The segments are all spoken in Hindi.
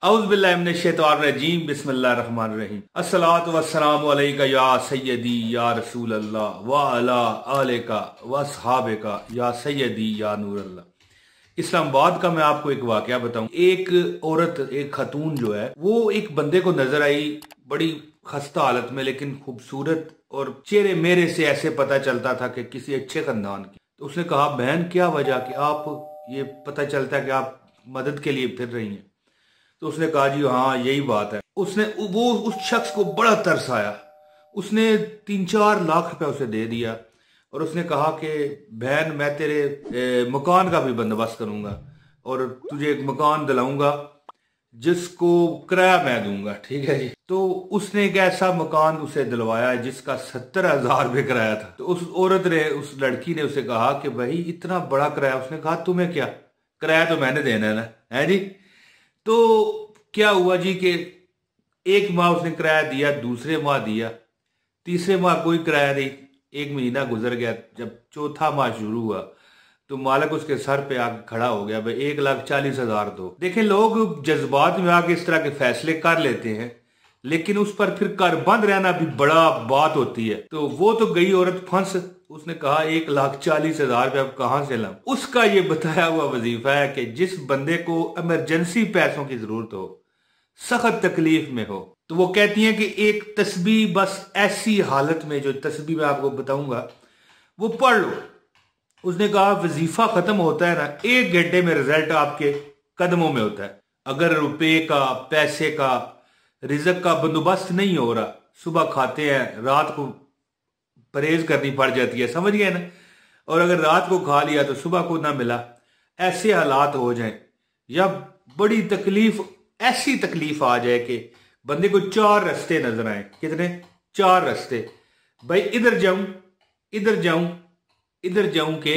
औज़ुबिल्लाहिमिनश्शैतानिर्रजीम बिस्मिल्लाहिर्रहमानिर्रहीम अस्सलातु वस्सलामु अलैका या सय्यदी या रसूल अल्लाह व अला आलिका व अस्हाबिका या सय्यदी या नूर अल्लाह। इस्लामाबाद का मैं आपको एक वाकया बताऊं। एक औरत, एक खातून जो है वो एक बंदे को नजर आई बड़ी खस्ता हालत में, लेकिन खूबसूरत, और चेहरे मेरे से ऐसे पता चलता था कि किसी अच्छे खानदान की। तो उसने कहा, बहन क्या वजह कि आप, ये पता चलता है कि आप मदद के लिए फिर रही हैं। तो उसने कहा, जी हाँ यही बात है। वो उस शख्स को बड़ा तरस आया। उसने 3-4 लाख रुपया उसे दे दिया और उसने कहा कि बहन मैं तेरे मकान का भी बंदोबस्त करूंगा और तुझे एक मकान दिलाऊंगा जिसको किराया मैं दूंगा, ठीक है जी। तो उसने एक ऐसा मकान उसे दिलवाया जिसका 70,000 रुपये किराया था। तो उस औरत ने, उस लड़की ने उसे कहा कि भाई इतना बड़ा किराया। उसने कहा, तुम्हें क्या, किराया तो मैंने देना है ना, है जी। तो क्या हुआ जी कि एक माह उसने किराया दिया, दूसरे माह दिया, तीसरे माह कोई किराया नहीं। एक महीना गुजर गया। जब चौथा माह शुरू हुआ तो मालिक उसके सर पे आके खड़ा हो गया, भाई 1,40,000 दो। देखें, लोग जज्बात में आके इस तरह के फैसले कर लेते हैं, लेकिन उस पर फिर करबंद रहना भी बड़ा बात होती है। तो वो तो गई औरत फंस। उसने कहा 1,40,000 रुपये अब कहां से लाऊं। उसका ये बताया हुआ वजीफा है कि जिस बंदे को इमरजेंसी पैसों की जरूरत हो, सख्त तकलीफ में हो, तो वो कहती हैं कि एक तस्बीह बस ऐसी हालत में, जो तस्बीह मैं आपको बताऊंगा वो पढ़ लो। उसने कहा वजीफा खत्म होता है ना, 1 घंटे में रिजल्ट आपके कदमों में होता है। अगर रुपए का, पैसे का, रिजक का बंदोबस्त नहीं हो रहा, सुबह खाते हैं, रात को परहेज करनी पड़ जाती है, समझ गए ना। और अगर रात को खा लिया तो सुबह को ना मिला, ऐसे हालात हो जाएं, या बड़ी तकलीफ, ऐसी तकलीफ आ जाए कि बंदे को 4 रास्ते नजर आए। कितने? 4 रास्ते। भाई इधर जाऊं, इधर जाऊं, इधर जाऊं के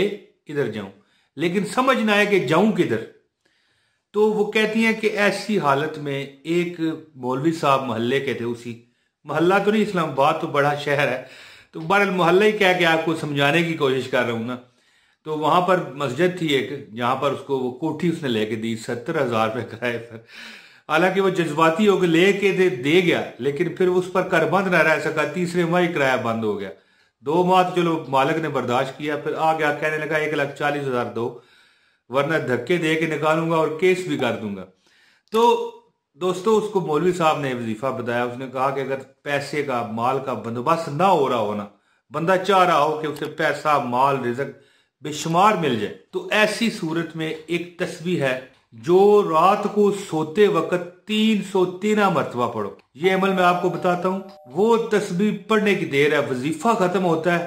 इधर जाऊं, लेकिन समझ ना आए कि जाऊं किधर। तो वो कहती हैं कि ऐसी हालत में एक मौलवी साहब मोहल्ले के थे, उसी मोहल्ला तो नहीं, इस्लामाबाद तो बड़ा शहर है, तो बहरहाल मोहल्ला ही कह के आपको समझाने की कोशिश कर रहा हूं ना। तो वहां पर मस्जिद थी एक, जहां पर उसको वो कोठी उसने लेके दी 70,000 रुपये किराए पर। हालांकि वो जज्बाती होकर लेके दे गया, लेकिन फिर उस पर करबंद न रह सका। तीसरे माह ही किराया बंद हो गया। 2 माह तो चलो मालिक ने बर्दाश्त किया, फिर आ गया कहने लगा 1,40,000 दो, वरना धक्के दे के निकालूंगा और केस भी कर दूंगा। तो दोस्तों, उसको मौलवी साहब ने वजीफा बताया। उसने कहा कि अगर पैसे का, माल का बंदोबस्त ना हो रहा हो ना, बंदा चाह रहा हो कि उसे पैसा, माल, रिजक बेशुमार मिल जाए, तो ऐसी सूरत में एक तस्बीह है जो रात को सोते वक्त 313 मरतबा पढ़ो। ये अमल मैं आपको बताता हूं। वो तस्बीह पढ़ने की देर है, वजीफा खत्म होता है,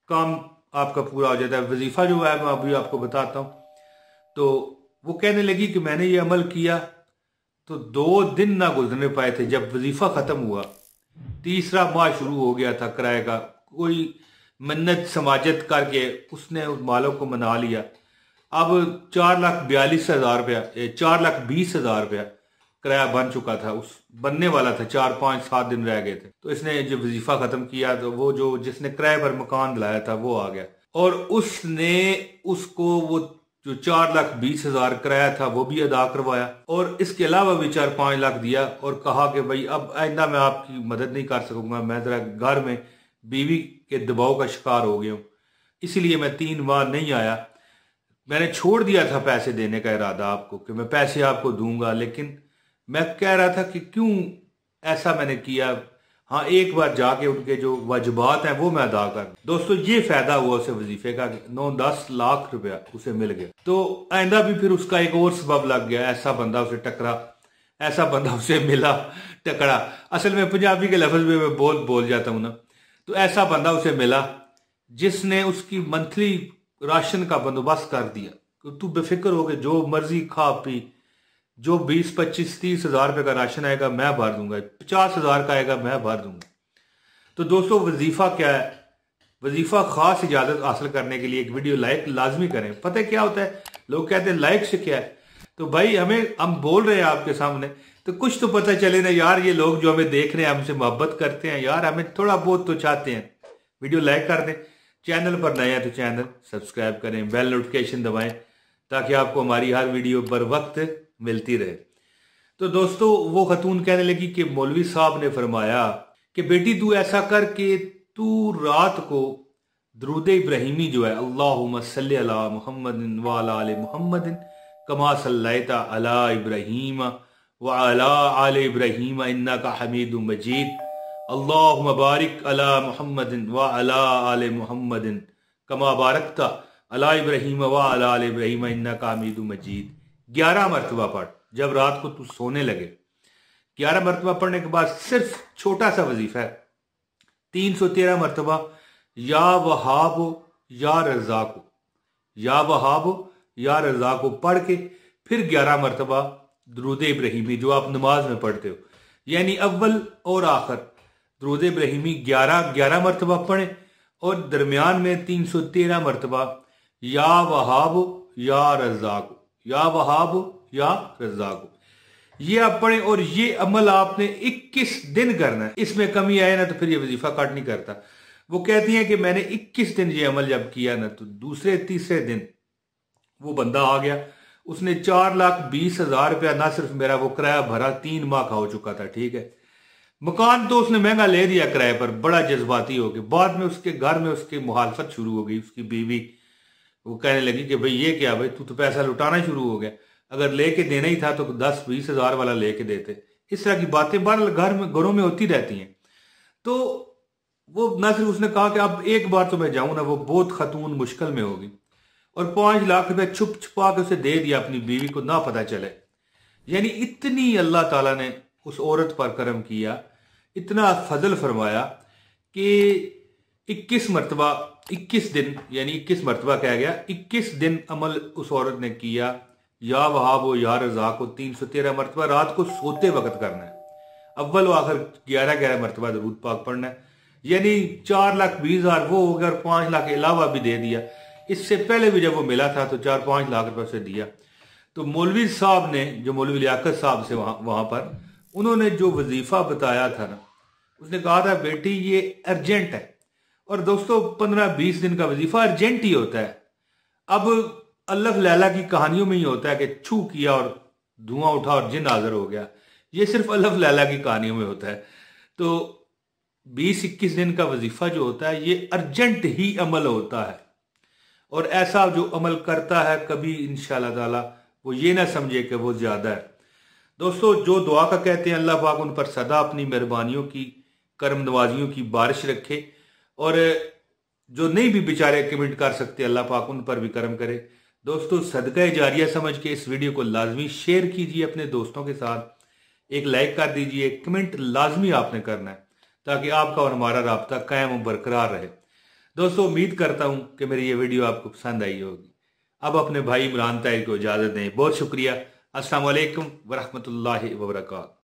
काम आपका पूरा हो जाता है। वजीफा जो है मैं अभी आपको बताता हूं। तो वो कहने लगी कि मैंने ये अमल किया तो 2 दिन ना गुजरने पाए थे। जब वजीफा खत्म हुआ, तीसरा माह शुरू हो गया था किराए का। कोई मन्नत समाजत करके उसने उस मालिक को मना लिया। अब 4,42,000 रुपया, 4,20,000 रुपया किराया बन चुका था। उस बनने वाला था, 4-5-7 दिन रह गए थे। तो इसने जब वजीफा खत्म किया तो वो जो जिसने किराए पर मकान दिलाया था वो आ गया, और उसने उसको वो जो 4,20,000 किराया था वो भी अदा करवाया, और इसके अलावा भी 4-5 लाख दिया, और कहा कि भाई अब आइंदा मैं आपकी मदद नहीं कर सकूंगा, मैं जरा घर में बीवी के दबाव का शिकार हो गया हूं, इसीलिए मैं 3 माह नहीं आया। मैंने छोड़ दिया था पैसे देने का इरादा आपको, कि मैं पैसे आपको दूंगा, लेकिन मैं कह रहा था कि क्यों ऐसा मैंने किया। हाँ, एक बार जाके उनके जो वाजिबात हैं वो मैं अदा कर। दोस्तों, ये फायदा हुआ उसे वजीफे का, 9-10 लाख रुपया उसे मिल गया। तो आइंदा भी फिर उसका एक और सबब लग गया। ऐसा बंदा उसे टकरा, ऐसा बंदा उसे मिला, टकरा, असल में पंजाबी के लफ्ज में मैं बोल जाता हूं ना। तो ऐसा बंदा उसे मिला जिसने उसकी मंथली राशन का बंदोबस्त कर दिया। तू बेफिक्र हो के जो मर्जी खा पी, जो 20-25-30 हज़ार रुपए का राशन आएगा मैं भर दूंगा, 50,000 का आएगा मैं भर दूंगा। तो दोस्तों, वजीफा क्या है? वजीफा खास इजाजत हासिल करने के लिए एक वीडियो लाइक लाजमी करें। पता है क्या होता है, लोग कहते हैं लाइक से क्या है। तो भाई हम बोल रहे हैं आपके सामने, तो कुछ तो पता चले ना यार। ये लोग जो हमें देख रहे हैं, हमसे मोहब्बत करते हैं यार, हमें थोड़ा बहुत तो चाहते हैं। वीडियो लाइक कर दें, चैनल पर नए हैं तो चैनल सब्सक्राइब करें, बेल नोटिफिकेशन दबाएं ताकि आपको हमारी हर वीडियो बर वक्त मिलती रहे। तो दोस्तों वो खतून कहने लगी कि मौलवी साहब ने फरमाया कि बेटी तू ऐसा कर कि तू रात को दरूद इब्राहिमी जो है अल्लाहुम्मा सल्ली अला मुहम्मदिन व अला आले मुहम्मदिन कमा सल्लैता अला इब्राहीम व अला आले इब्राहीम इन्नका हमीदुम मजीद अल्लाहुम्मा बारिक अला मुहम्मदिन व अला आले मुहम्मदिन कमा बारकता अला इब्राहीम व अला आले इब्राहीम इन्नका हमीदुम मजीद 11 मरतबा पढ़। जब रात को तू सोने लगे 11 मरतबा पढ़ने के बाद सिर्फ छोटा सा वजीफा है 313 मरतबा या वहाब या रज़ाको, या वहाब या रज़ाको पढ़ के फिर 11 मरतबा दरूद इब्राहिमी जो आप नमाज में पढ़ते हो, यानी अव्वल और आखिर दरूद इब्राहिमी 11 मरतबा पढ़े और दरमियान में 313 मरतबा या वहाब या रज़ाको, या वहाब या रज़ाको ये आप पढ़ें। और ये अमल आपने 21 दिन करना है। इसमें कमी आए ना तो फिर ये वजीफा काट नहीं करता। वो कहती हैं कि मैंने 21 दिन ये अमल जब किया ना तो दूसरे तीसरे दिन वो बंदा आ गया, उसने 4,20,000 रुपया ना सिर्फ मेरा वो किराया भरा 3 माह का हो चुका था, ठीक है। मकान तो उसने महंगा ले दिया किराए पर, बड़ा जज्बाती हो गया। बाद में उसके घर में उसकी मुखालफत शुरू हो गई। उसकी बीवी वो कहने लगी कि भाई ये क्या भाई, तू तो पैसा लुटाना शुरू हो गया, अगर लेके देना ही था तो 10-20 हज़ार वाला लेके देते। इस तरह की बातें बार घरों में होती रहती हैं। तो वो ना सिर्फ उसने कहा कि अब एक बार तो मैं जाऊं ना, वो बहुत खतून मुश्किल में होगी और 5 लाख रुपए छुप छुपा के उसे दे दिया अपनी बीवी को, ना पता चले। यानी इतनी अल्लाह ताला ने उस औरत पर करम किया, इतना फजल फरमाया कि 21 मरतबा 21 दिन, यानी 21 मरतबा कह गया, 21 दिन अमल उस औरत ने किया। या वहाब या रज़ा को 313 मरतबा रात को सोते वक्त करना है। अव्वल व आखिर 11 मरतबा दरूद पाक पढ़ना है। यानी 4,20,000 वो हो गया और 5 लाख के अलावा भी दे दिया। इससे पहले भी जब वो मिला था तो 4-5 लाख रुपए से दिया। तो मौलवी साहब ने, जो मौलवी लियाकत साहब से वहां पर उन्होंने जो वजीफा बताया था ना, उसने कहा था बेटी ये अर्जेंट है। और दोस्तों 15-20 दिन का वजीफा अर्जेंट ही होता है। अब अल्लाह लैला की कहानियों में ही होता है कि छू किया और धुआं उठा और जिन हाजिर हो गया। ये सिर्फ अल्लाह लैला की कहानियों में होता है। तो 20-21 दिन का वजीफा जो होता है ये अर्जेंट ही अमल होता है। और ऐसा जो अमल करता है कभी इंशाअल्लाह ताला वो ये ना समझे कि वो ज्यादा है। दोस्तों जो दुआ का कहते हैं अल्लाह पाक उन पर सदा अपनी मेहरबानियों की, करम नवाजियों की बारिश रखे। और जो नहीं भी बेचारे कमेंट कर सकते अल्लाह पाक उन पर भी करम करे। दोस्तों सदका जारिया समझ के इस वीडियो को लाजमी शेयर कीजिए अपने दोस्तों के साथ, एक लाइक कर दीजिए, कमेंट लाजमी आपने करना है ताकि आपका और हमारा राब्ता कायम और बरकरार रहे। दोस्तों उम्मीद करता हूं कि मेरी ये वीडियो आपको पसंद आई होगी। अब अपने भाई इमरान ताहिर को इजाजत दें। बहुत शुक्रिया। अस्सलाम वालेकुम व रहमतुल्लाहि व बरकातहू।